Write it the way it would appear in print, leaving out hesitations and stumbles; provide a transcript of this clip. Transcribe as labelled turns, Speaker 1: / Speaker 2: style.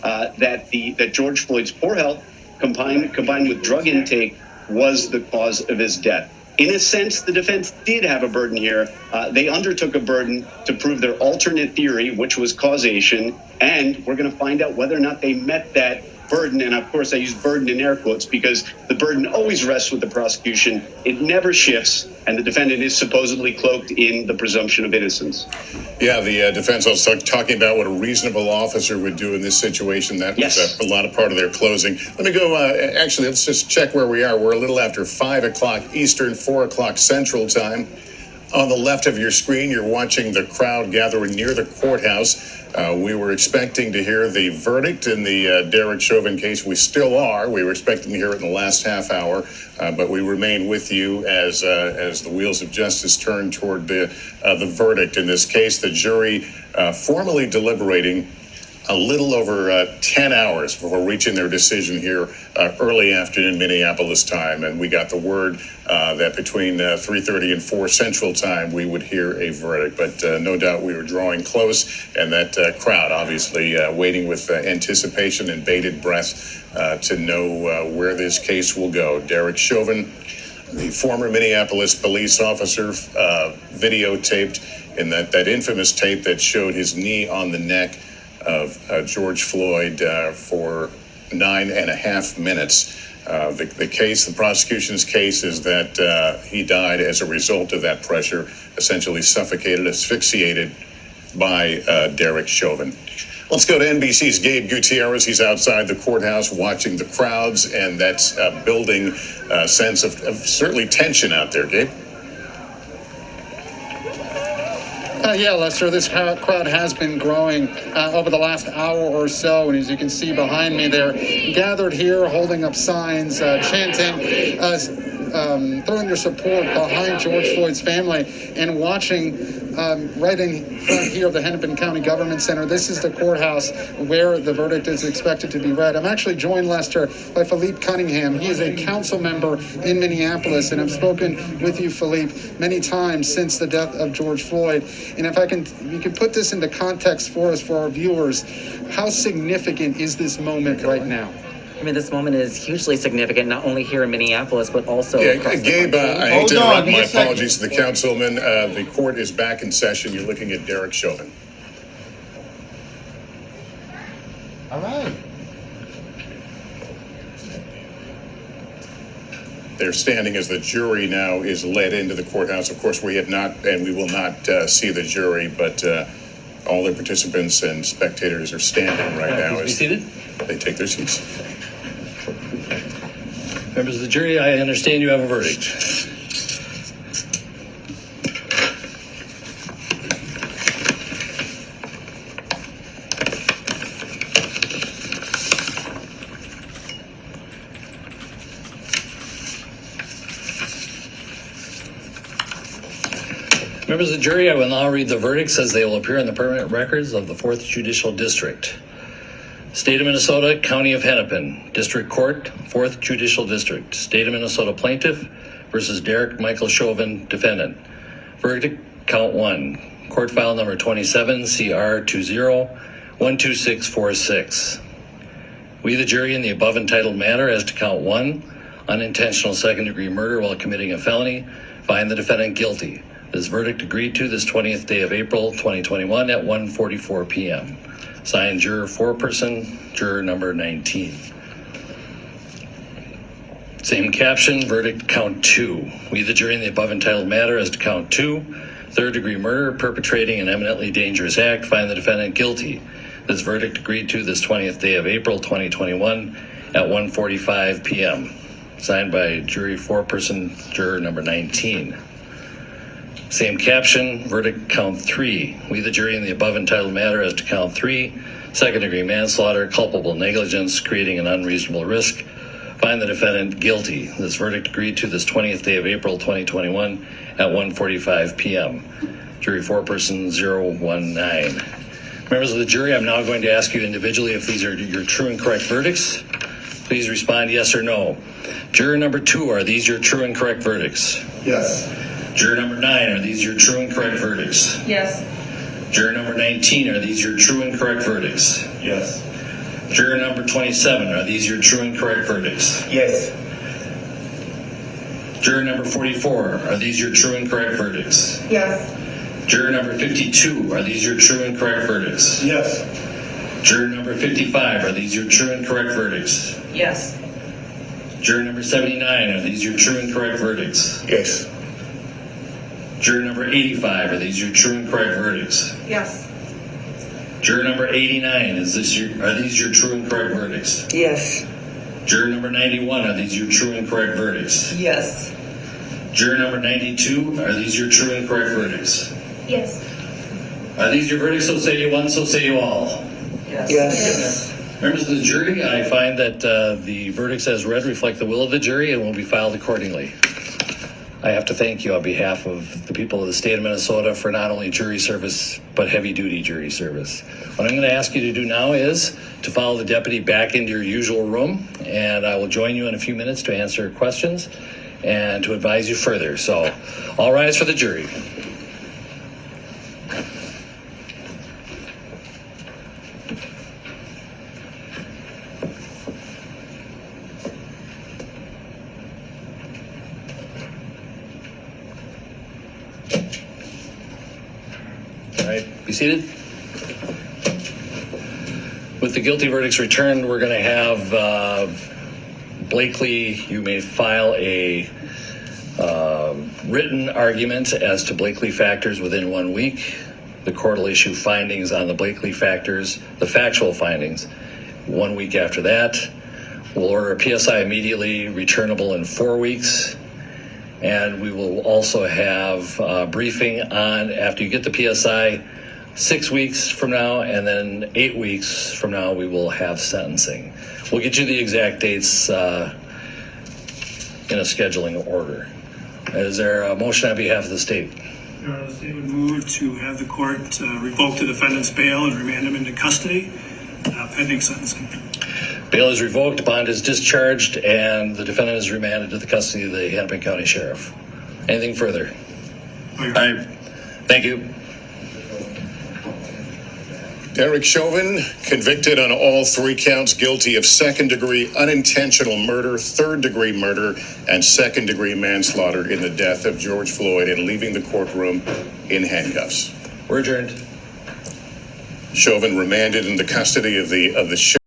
Speaker 1: that George Floyd's poor health combined with drug intake was the cause of his death. In a sense, the defense did have a burden here. They undertook a burden to prove their alternate theory, which was causation, and we're going to find out whether or not they met that burden. And of course, I use burden in air quotes because the burden always rests with the prosecution. It never shifts, and the defendant is supposedly cloaked in the presumption of innocence.
Speaker 2: Yeah, the defense was talking about what a reasonable officer would do in this situation. That was a lot of part of their closing. Let me go, actually, let's just check where we are. We're a little after 5 o'clock Eastern, 4 o'clock Central Time. On the left of your screen, you're watching the crowd gathering near the courthouse. We were expecting to hear the verdict in the Derek Chauvin case. We still are. We were expecting to hear it in the last half hour, but we remain with you as the wheels of justice turn toward the verdict in this case. The jury formally deliberating a little over 10 hours before reaching their decision here early afternoon Minneapolis time. And we got the word that between 3:30 and 4 Central time, we would hear a verdict. But no doubt we were drawing close, and that crowd obviously waiting with anticipation and bated breath to know where this case will go. Derek Chauvin, the former Minneapolis police officer, videotaped in that infamous tape that showed his knee on the neck of George Floyd for 9.5 minutes. The prosecution's case is that he died as a result of that pressure, essentially suffocated, asphyxiated by Derek Chauvin. Let's go to NBC's Gabe Gutierrez. He's outside the courthouse watching the crowds, and that's building a sense of certainly tension out there, Gabe.
Speaker 3: Yeah, Lester, this crowd has been growing over the last hour or so. And as you can see behind me, they're gathered here holding up signs, chanting, throwing their support behind George Floyd's family and watching right in front here of the Hennepin County Government Center. This is the courthouse where the verdict is expected to be read. I'm actually joined, Lester, by Philippe Cunningham. He is a council member in Minneapolis, and I've spoken with you, Philippe, many times since the death of George Floyd. And if you can put this into context for us, for our viewers, how significant is this moment right now?
Speaker 4: I mean, this moment is hugely significant, not only here in Minneapolis, but also across
Speaker 2: Gabe,
Speaker 4: the
Speaker 2: I hate to interrupt. My apologies to the councilman. The court is back in session. You're looking at Derek Chauvin.
Speaker 5: All right.
Speaker 2: They're standing as the jury now is led into the courthouse. Of course, we have not, and we will not see the jury, but all the participants and spectators are standing right now as they take their seats.
Speaker 6: Members of the jury, I understand you have a verdict. Members of the jury, I will now read the verdicts as they will appear in the permanent records of the 4th Judicial District. State of Minnesota, County of Hennepin, District Court, 4th Judicial District. State of Minnesota Plaintiff versus Derek Michael Chauvin, Defendant. Verdict, Count 1. Court File Number 27, CR 20-12646. We, the jury, in the above entitled matter as to Count 1, unintentional second-degree murder while committing a felony, find the defendant guilty. This verdict agreed to this 20th day of April, 2021 at 1:44 p.m. Signed, juror foreperson, juror number 19. Same caption, verdict count 2. We, the jury, in the above entitled matter as to count 2, third-degree murder, perpetrating an eminently dangerous act, find the defendant guilty. This verdict agreed to this 20th day of April, 2021 at 1:45 p.m. Signed by jury foreperson, juror number 19. Same caption, verdict count 3. We, the jury, in the above entitled matter as to count 3, second-degree manslaughter, culpable negligence, creating an unreasonable risk, find the defendant guilty. This verdict agreed to this 20th day of April, 2021 at 1:45 p.m. Jury foreperson 019. Members of the jury, I'm now going to ask you individually if these are your true and correct verdicts. Please respond yes or no. Juror number 2, are these your true and correct verdicts?
Speaker 5: Yes.
Speaker 6: Juror number 9, are these your true and correct verdicts?
Speaker 7: Yes.
Speaker 6: Juror number 19, are these your true and correct verdicts?
Speaker 5: Yes.
Speaker 6: Juror number 27, are these your true and correct verdicts?
Speaker 5: Yes.
Speaker 6: Juror number 44, are these your true and correct verdicts?
Speaker 7: Yes.
Speaker 6: Juror number 52, are these your true and correct verdicts?
Speaker 5: Yes.
Speaker 6: Juror number 55, are these your true and correct verdicts?
Speaker 7: Yes.
Speaker 6: Juror number 79, are these your true and correct verdicts?
Speaker 5: Yes.
Speaker 6: Juror number 85, are these your true and correct verdicts?
Speaker 7: Yes.
Speaker 6: Juror number 89, are these your true and correct verdicts?
Speaker 7: Yes.
Speaker 6: Juror number 91, are these your true and correct verdicts?
Speaker 7: Yes.
Speaker 6: Juror number 92, are these your true and correct verdicts?
Speaker 7: Yes.
Speaker 6: Are these your verdicts? So say you one, so say you all.
Speaker 7: Yes. Yes.
Speaker 6: Members of the jury, I find that the verdicts as read reflect the will of the jury and will be filed accordingly. I have to thank you on behalf of the people of the state of Minnesota for not only jury service, but heavy-duty jury service. What I'm going to ask you to do now is to follow the deputy back into your usual room, and I will join you in a few minutes to answer questions and to advise you further. So, all rise for the jury. All right, be seated. With the guilty verdicts returned, we're going to have Blakely, you may file a written argument as to Blakely factors within 1 week. The court will issue findings on the Blakely factors, the factual findings, 1 week after that. We'll order a PSI immediately, returnable in 4 weeks. And we will also have a briefing on, after you get the PSI, 6 weeks from now, and then 8 weeks from now, we will have sentencing. We'll get you the exact dates in a scheduling order. Is there a motion on behalf of the state?
Speaker 8: Your Honor, the state would move to have the court revoke the defendant's bail and remand him into custody pending sentencing.
Speaker 6: Bail is revoked, bond is discharged, and the defendant is remanded to the custody of the Hennepin County Sheriff. Anything further? All right. Thank you.
Speaker 2: Derek Chauvin, convicted on all 3 counts, guilty of second-degree unintentional murder, third-degree murder, and second-degree manslaughter in the death of George Floyd, and leaving the courtroom in handcuffs.
Speaker 6: We're adjourned.
Speaker 2: Chauvin remanded in the custody of the sheriff.